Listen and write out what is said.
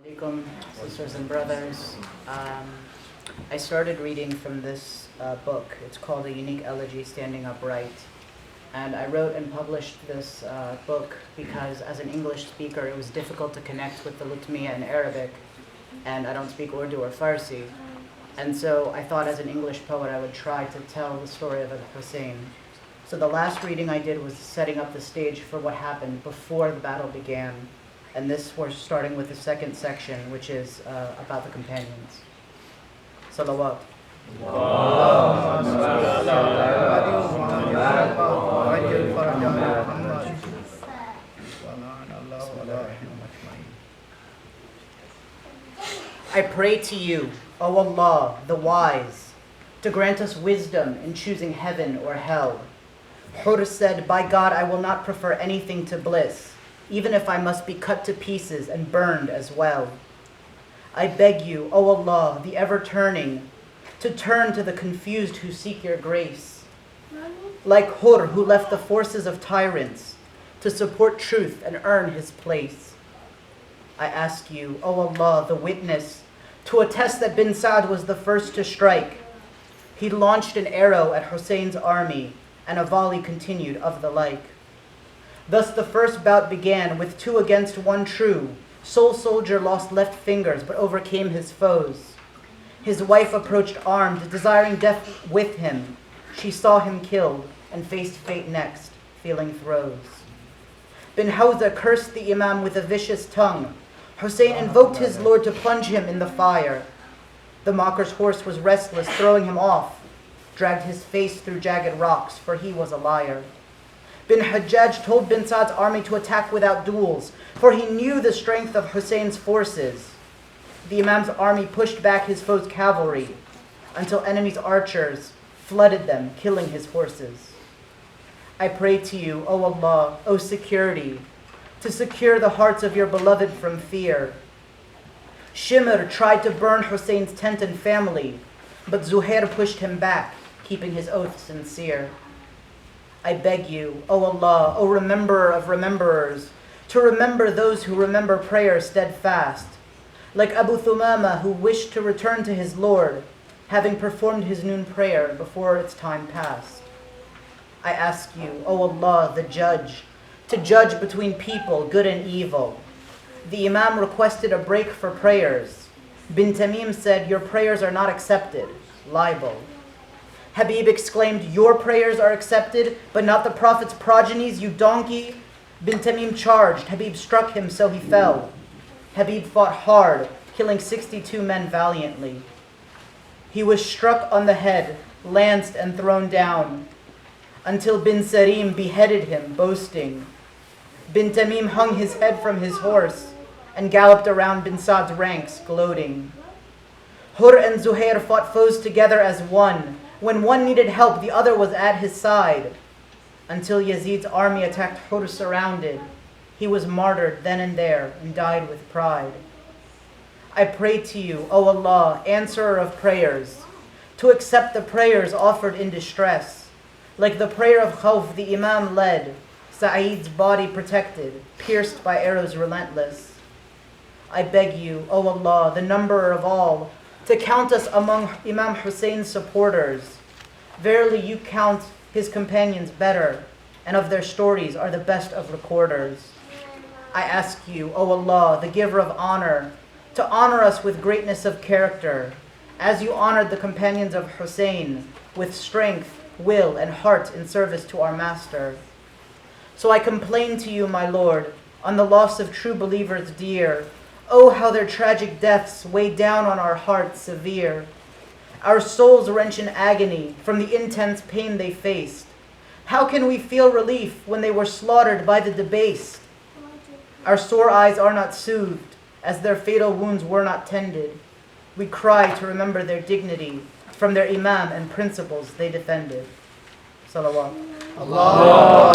Alaikum, sisters and brothers. I started reading from this book. It's called A Unique Elegy, Standing Upright. And I wrote and published this book because as an English speaker, it was difficult to connect with the Lutmiya in Arabic, and I don't speak Urdu or Farsi. And so I thought as an English poet, I would try to tell the story of Al-Hussein. So the last reading I did was setting up the stage for what happened before the battle began. And this, we're starting with the second section, which is about the companions. Salawat. I pray to you, O Allah, the wise, to grant us wisdom in choosing heaven or hell. Hur said, by God, I will not prefer anything to bliss, even if I must be cut to pieces and burned as well. I beg you, O Allah, the ever-turning, to turn to the confused who seek your grace. Like Hur, who left the forces of tyrants to support truth and earn his place. I ask you, O Allah, the witness, to attest that bin Sa'd was the first to strike. He launched an arrow at Hussein's army, and a volley continued of the like. Thus the first bout began with 2 against 1 true. Sole soldier lost left fingers, but overcame his foes. His wife approached armed, desiring death with him. She saw him killed, and faced fate next, feeling throes. Bin Hawza cursed the Imam with a vicious tongue. Hussein invoked his Lord to plunge him in the fire. The mocker's horse was restless, throwing him off, dragged his face through jagged rocks, for he was a liar. Bin Hajjaj told bin Sa'd's army to attack without duels, for he knew the strength of Hussein's forces. The Imam's army pushed back his foe's cavalry, until enemy's archers flooded them, killing his horses. I pray to you, O Allah, O security, to secure the hearts of your beloved from fear. Shimr tried to burn Hussein's tent and family, but Zuhair pushed him back, keeping his oath sincere. I beg you, O Allah, O rememberer of rememberers, to remember those who remember prayer steadfast, like Abu Thumama, who wished to return to his Lord, having performed his noon prayer before its time passed. I ask you, O Allah, the judge, to judge between people, good and evil. The Imam requested a break for prayers. Bin Tamim said, your prayers are not accepted. Libel. Habib exclaimed, your prayers are accepted, but not the Prophet's progenies, you donkey. Bin Tamim charged. Habib struck him, so he fell. Habib fought hard, killing 62 men valiantly. He was struck on the head, lanced and thrown down, until Bin Sarim beheaded him, boasting. Bin Tamim hung his head from his horse and galloped around Bin Sa'd's ranks, gloating. Hur and Zuhair fought foes together as one. When one needed help, the other was at his side. Until Yazid's army attacked Hur surrounded. He was martyred then and there and died with pride. I pray to you, O Allah, answerer of prayers, to accept the prayers offered in distress. Like the prayer of Khawf the Imam led, Sa'id's body protected, pierced by arrows relentless. I beg you, O Allah, the numberer of all, to count us among Imam Hussein's supporters. Verily you count his companions better, and of their stories are the best of recorders. I ask you, O Allah, the giver of honor, to honor us with greatness of character, as you honored the companions of Hussein with strength, will, and heart in service to our master. So I complain to you, my Lord, on the loss of true believers dear. Oh, how their tragic deaths weigh down on our hearts severe. Our souls wrench in agony from the intense pain they faced. How can we feel relief when they were slaughtered by the debased? Our sore eyes are not soothed, as their fatal wounds were not tended. We cry to remember their dignity from their Imam and principles they defended. Salawat. Allah.